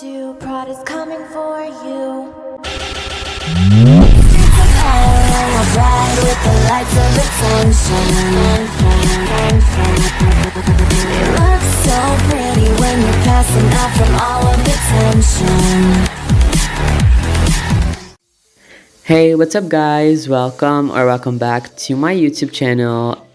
2, Prod is coming for you. Bright with the lights of attention. It looks so pretty when you're passing out from all of the tension. Hey, what's up guys? Welcome back to my YouTube channel.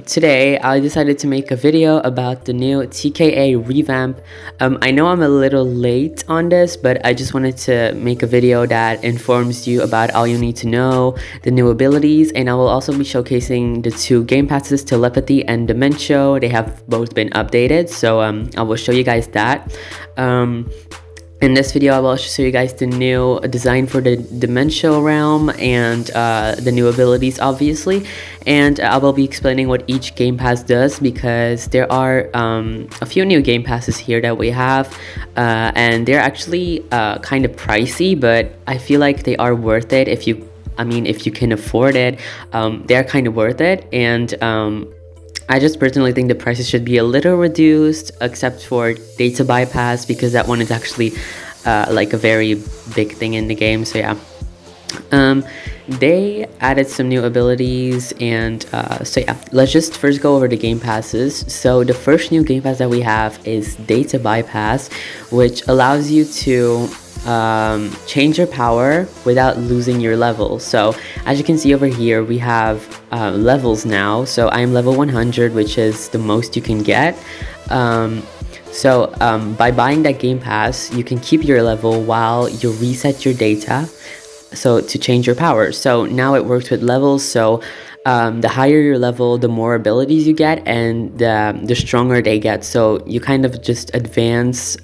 Today I decided to make a video about the new TKA revamp. I know I'm a little late on this, but I just wanted to make a video that informs you about all you need to know, the new abilities, and I will also be showcasing the two game passes, Telepathy and Dimensio. They have both been updated, so I will show you guys that. In this video, I will also show you guys the new design for the Dimensio realm and the new abilities, obviously. And I will be explaining what each game pass does, because there are a few new game passes here that we have. And they're actually kind of pricey, but I feel like they are worth it if you can afford it. They're kind of worth it, and I just personally think the prices should be a little reduced, except for data bypass, because that one is actually like a very big thing in the game. So yeah, they added some new abilities, and so yeah, let's just first go over the game passes. So the first new game pass that we have is data bypass, which allows you to change your power without losing your level. So as you can see over here, we have levels now. So I am level 100, which is the most you can get. By buying that game pass, you can keep your level while you reset your data, so to change your power. So now it works with levels. So the higher your level, the more abilities you get, and the stronger they get. So you kind of just advance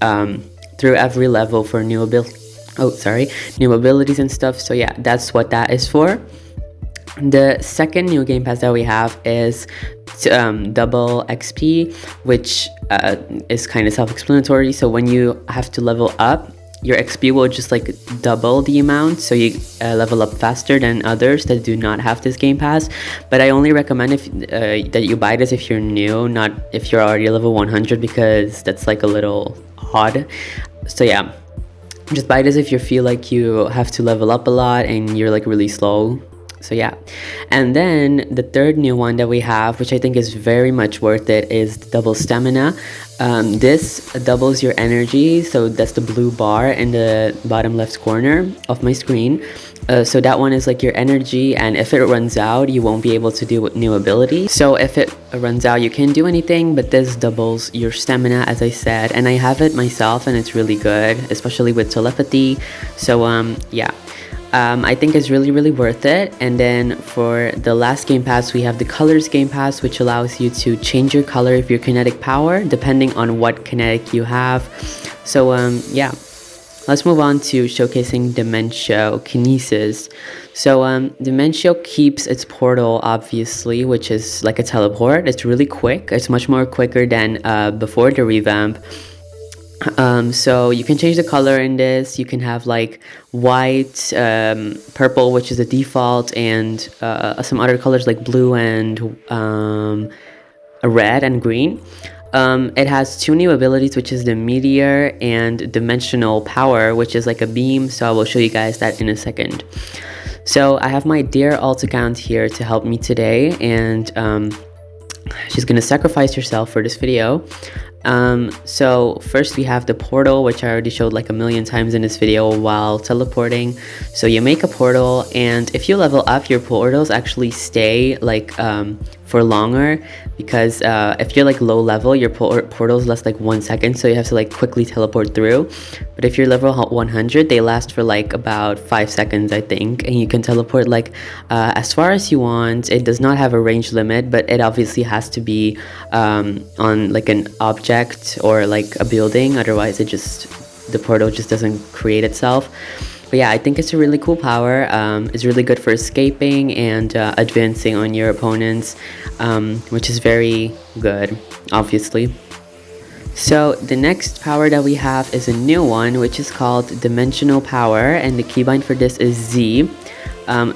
through every level for new abilities and stuff. So yeah, that's what that is for. The second new game pass that we have is double XP, which is kind of self-explanatory. So when you have to level up, your XP will just like double the amount, so you level up faster than others that do not have this game pass. But I only recommend that you buy this if you're new, not if you're already level 100, because that's like a little odd. So yeah, just buy this if you feel like you have to level up a lot and you're like really slow. So yeah, and then the third new one that we have, which I think is very much worth it, is double stamina. This doubles your energy, so that's the blue bar in the bottom left corner of my screen. So that one is like your energy, and if it runs out, you won't be able to do new ability. So if it runs out, you can't do anything, but this doubles your stamina, as I said, and I have it myself and it's really good, especially with telepathy. So yeah, I think it's really worth it. And then for the last game pass, we have the colors game pass, which allows you to change your color of your kinetic power depending on what kinetic you have. So yeah, let's move on to showcasing Dimensiokinesis. So Dimensio keeps its portal, obviously, which is like a teleport. It's really quick. It's much more quicker than before the revamp. So you can change the color in this. You can have like white, purple, which is the default, and some other colors like blue and red and green. It has two new abilities, which is the meteor and dimensional power, which is like a beam. So I will show you guys that in a second. So I have my dear 𝐔𝐇𝐀 here to help me today, and she's gonna sacrifice herself for this video. So first we have the portal, which I already showed like a million times in this video while teleporting. So you make a portal, and if you level up, your portals actually stay like for longer, because if you're like low level, your portals last like 1 second, so you have to like quickly teleport through. But if you're level 100, they last for like about 5 seconds, I think, and you can teleport like as far as you want. It does not have a range limit, but it obviously has to be on like an object or like a building, otherwise the portal just doesn't create itself. But yeah, I think it's a really cool power. It's really good for escaping and advancing on your opponents, which is very good, obviously. So the next power that we have is a new one, which is called Dimensional Power, and the keybind for this is Z.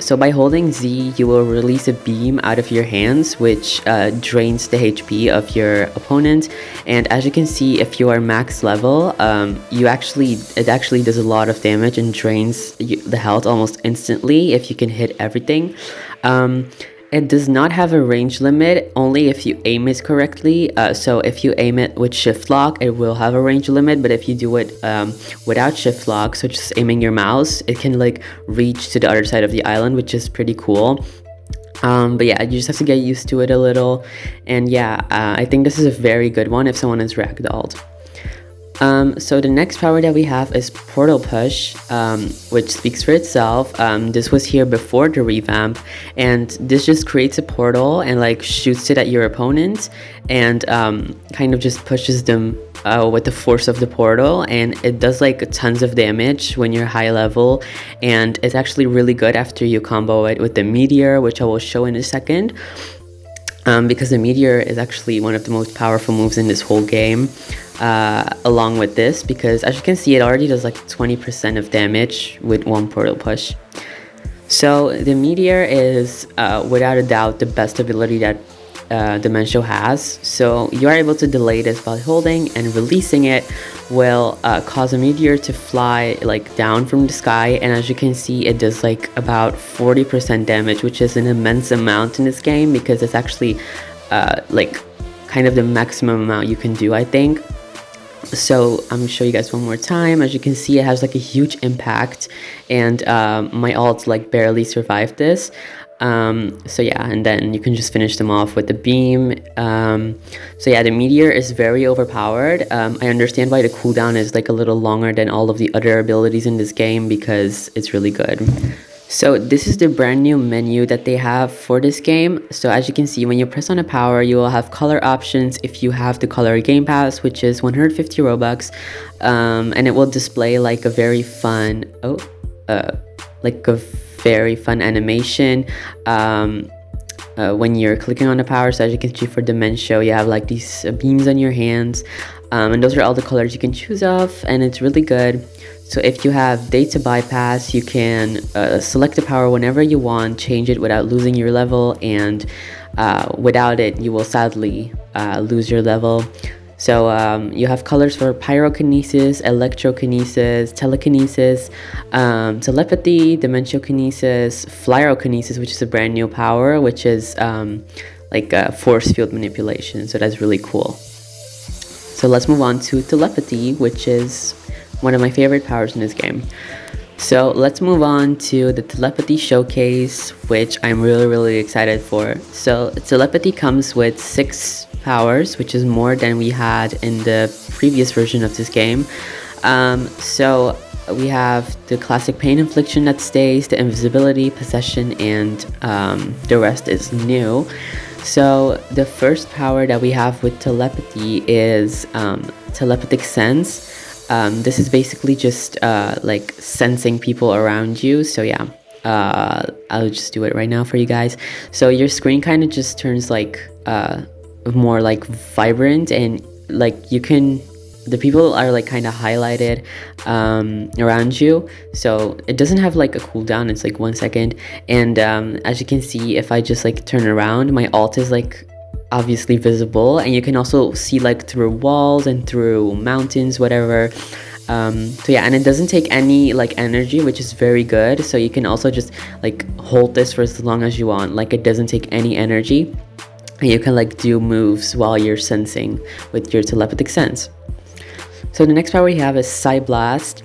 So by holding Z, you will release a beam out of your hands, which drains the HP of your opponent. And as you can see, if you are max level, it actually does a lot of damage and drains the health almost instantly if you can hit everything. It does not have a range limit, only if you aim it correctly. So if you aim it with shift lock, it will have a range limit, but if you do it without shift lock, so just aiming your mouse, it can like reach to the other side of the island, which is pretty cool. But yeah, you just have to get used to it a little. And yeah, I think this is a very good one if someone is ragdolled. So the next power that we have is Portal Push, which speaks for itself. This was here before the revamp, and this just creates a portal and like shoots it at your opponent, and kind of just pushes them with the force of the portal, and it does like tons of damage when you're high level, and it's actually really good after you combo it with the meteor, which I will show in a second. Because the meteor is actually one of the most powerful moves in this whole game, along with this, because as you can see, it already does like 20% of damage with one portal push. So the meteor is without a doubt the best ability that Dimensio has. So you are able to delay this by holding, and releasing it will cause a meteor to fly like down from the sky, and as you can see, it does like about 40% damage, which is an immense amount in this game, because it's actually like kind of the maximum amount you can do, I think. So I'm gonna show you guys one more time. As you can see, it has like a huge impact, and my ult like barely survived this. So yeah, and then you can just finish them off with the beam. So yeah, the meteor is very overpowered. I understand why the cooldown is like a little longer than all of the other abilities in this game, because it's really good. So this is the brand new menu that they have for this game. So as you can see, when you press on a power, you will have color options if you have the color game pass, which is 150 Robux, and it will display like a very fun animation when you're clicking on the power. So as you can see, for Dimensio, you have like these beams on your hands, and those are all the colors you can choose of, and it's really good. So if you have data bypass, you can select the power whenever you want, change it without losing your level, and without it, you will sadly lose your level. So you have colors for pyrokinesis, electrokinesis, telekinesis, telepathy, dimensiokinesis, flyrokinesis, which is a brand new power, which is like force field manipulation. So that's really cool. So let's move on to telepathy, which is one of my favorite powers in this game. So let's move on to the telepathy showcase, which I'm really excited for. So telepathy comes with 6 powers, which is more than we had in the previous version of this game. So we have the classic pain infliction that stays, the invisibility, possession, and the rest is new. So the first power that we have with telepathy is telepathic sense. This is basically just like sensing people around you. So yeah, I'll just do it right now for you guys. So your screen kind of just turns like more like vibrant, and like you can, the people are like kind of highlighted around you. So it doesn't have like a cooldown, it's like 1 second. And as you can see, if I just like turn around, my ult is like obviously visible, and you can also see like through walls and through mountains, whatever. So yeah, and it doesn't take any like energy, which is very good. So you can also just like hold this for as long as you want, like it doesn't take any energy, and you can like do moves while you're sensing with your telepathic sense. So the next power we have is Psy Blast,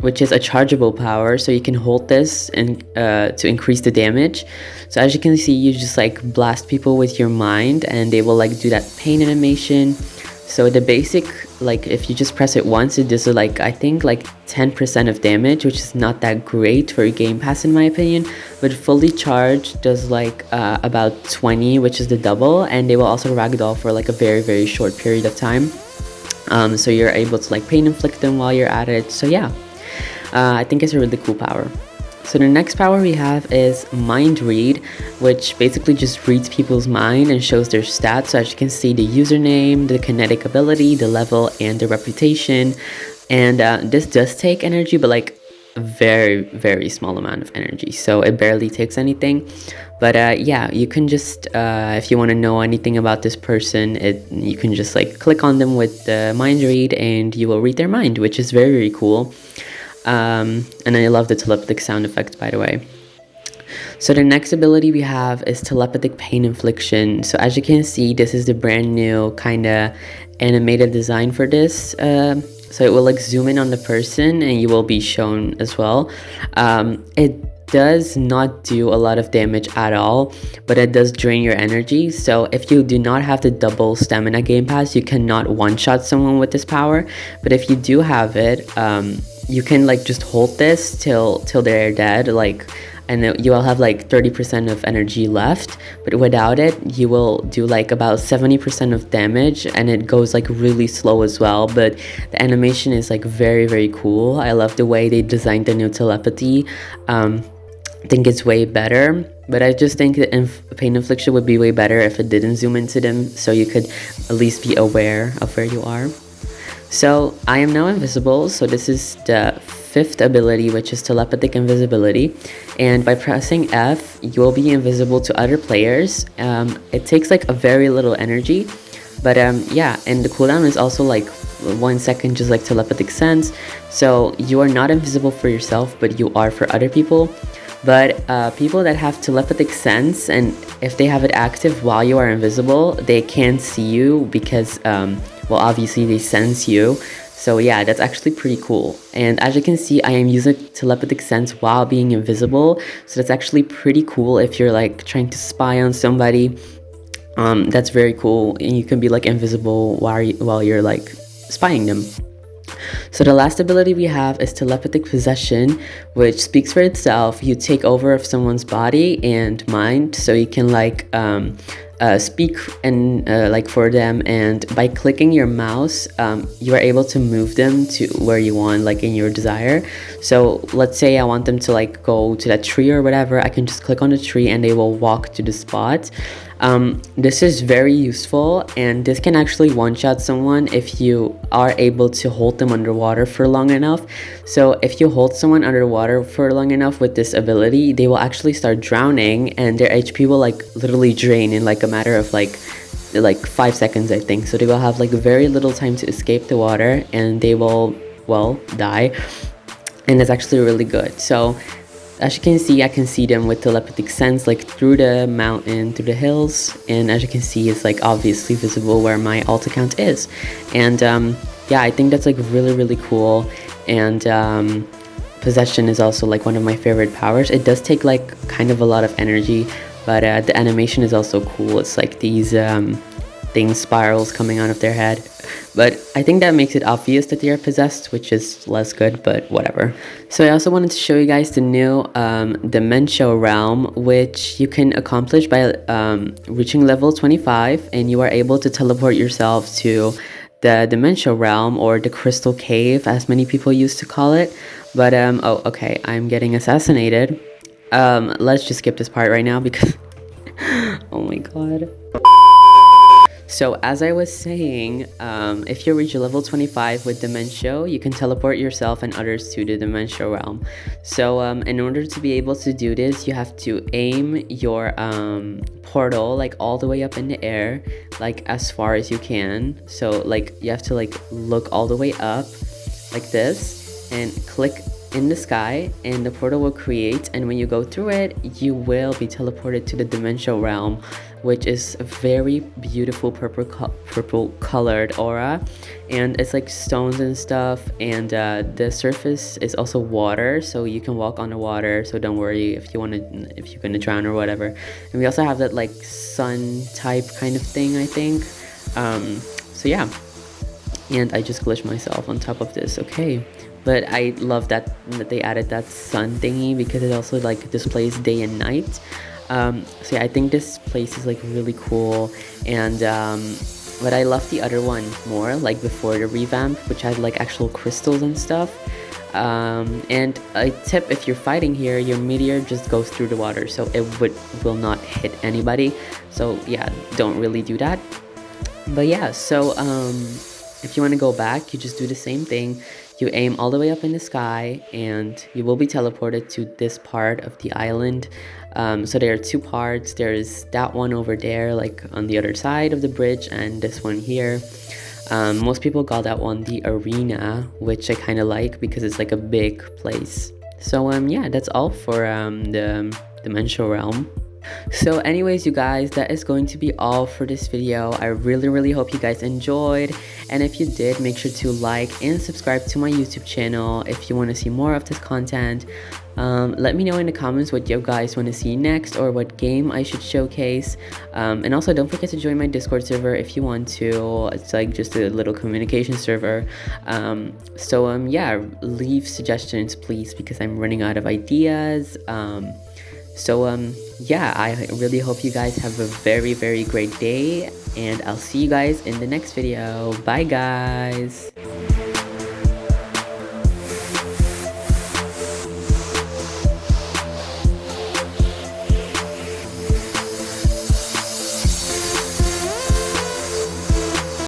which is a chargeable power. So you can hold this and to increase the damage. So as you can see, you just like blast people with your mind, and they will like do that pain animation. So the basic, like if you just press it once, it does like I think like 10% of damage, which is not that great for a game pass in my opinion. But fully charged does like about 20, which is the double, and they will also ragdoll for like a very short period of time. So you're able to like pain inflict them while you're at it. So yeah, I think it's a really cool power. So the next power we have is Mind Read, which basically just reads people's mind and shows their stats. So as you can see, the username, the kinetic ability, the level, and the reputation. And this does take energy, but like very small amount of energy, so it barely takes anything. But yeah, you can just if you want to know anything about this person, you can just like click on them with the mind read and you will read their mind, which is very cool. And I love the telepathic sound effect, by the way. So the next ability we have is telepathic pain infliction. So as you can see, this is the brand new kind of animated design for this. So it will like zoom in on the person and you will be shown as well. It does not do a lot of damage at all, but it does drain your energy. So if you do not have the double stamina game pass, you cannot one-shot someone with this power. But if you do have it, you can like just hold this till they're dead, like, and you will have like 30% of energy left. But without it, you will do like about 70% of damage, and it goes like really slow as well. But the animation is like very cool. I love the way they designed the new telepathy. I think it's way better, but I just think that pain infliction would be way better if it didn't zoom into them, so you could at least be aware of where you are. So I am now invisible, so this is the 5th ability, which is telepathic invisibility, and by pressing F you will be invisible to other players. It takes like a very little energy, but yeah, and the cooldown is also like 1 second, just like telepathic sense. So you are not invisible for yourself, but you are for other people. But people that have telepathic sense, and if they have it active while you are invisible, they can't see you because well, obviously they sense you. So yeah, that's actually pretty cool. And as you can see, I am using telepathic sense while being invisible, so that's actually pretty cool if you're like trying to spy on somebody. That's very cool, and you can be like invisible while you're like spying them. So the last ability we have is telepathic possession, which speaks for itself. You take over of someone's body and mind, so you can like speak and like for them, and by clicking your mouse you are able to move them to where you want, like in your desire. So let's say I want them to like go to that tree or whatever, I can just click on the tree and they will walk to the spot. This is very useful, and this can actually one-shot someone if you are able to hold them underwater for long enough. So if you hold someone underwater for long enough with this ability, they will actually start drowning, and their HP will like literally drain in like a matter of like 5 seconds, I think. So they will have like very little time to escape the water, and they will, well, die. And it's actually really good. So as you can see, I can see them with telepathic sense, like through the mountain, through the hills, and as you can see, it's like obviously visible where my alt account is. And yeah, I think that's like really cool. And possession is also like one of my favorite powers. It does take like kind of a lot of energy, but the animation is also cool. It's like these things, spirals coming out of their head. But I think that makes it obvious that they are possessed, which is less good, but whatever. So I also wanted to show you guys the new dimensio realm, which you can accomplish by reaching level 25, and you are able to teleport yourself to the dimensio realm, or the crystal cave as many people used to call it. But oh, okay, I'm getting assassinated. Let's just skip this part right now because oh my god. So as I was saying, if you reach level 25 with Dimensio, you can teleport yourself and others to the Dimensio realm. So in order to be able to do this, you have to aim your portal like all the way up in the air, like as far as you can. So like you have to like look all the way up like this and click in the sky, and the portal will create, and when you go through it, you will be teleported to the Dimensio realm, which is a very beautiful purple colored aura, and it's like stones and stuff, and the surface is also water, so you can walk on the water, so don't worry if you're gonna drown or whatever. And we also have that like sun type kind of thing, I think. So yeah, and I just glitched myself on top of this. Okay, but I love that they added that sun thingy because it also like displays day and night. So yeah, I think this place is like really cool, and but I love the other one more, like before the revamp, which had like actual crystals and stuff. And a tip, if you're fighting here, your meteor just goes through the water, so it will not hit anybody. So yeah, don't really do that. But yeah, so if you want to go back, you just do the same thing. You aim all the way up in the sky and you will be teleported to this part of the island. So there are two parts. There's that one over there, like on the other side of the bridge, and this one here. Most people call that one the arena, which I kind of like because it's like a big place. So yeah, that's all for the Dimensio realm. So anyways, you guys, that is going to be all for this video. I really hope you guys enjoyed, and if you did, make sure to like and subscribe to my YouTube channel if you want to see more of this content. Let me know in the comments what you guys want to see next, or what game I should showcase. And also don't forget to join my Discord server if you want to. It's like just a little communication server. Yeah, leave suggestions please, because I'm running out of ideas. Yeah, I really hope you guys have a very great day, and I'll see you guys in the next video. Bye guys.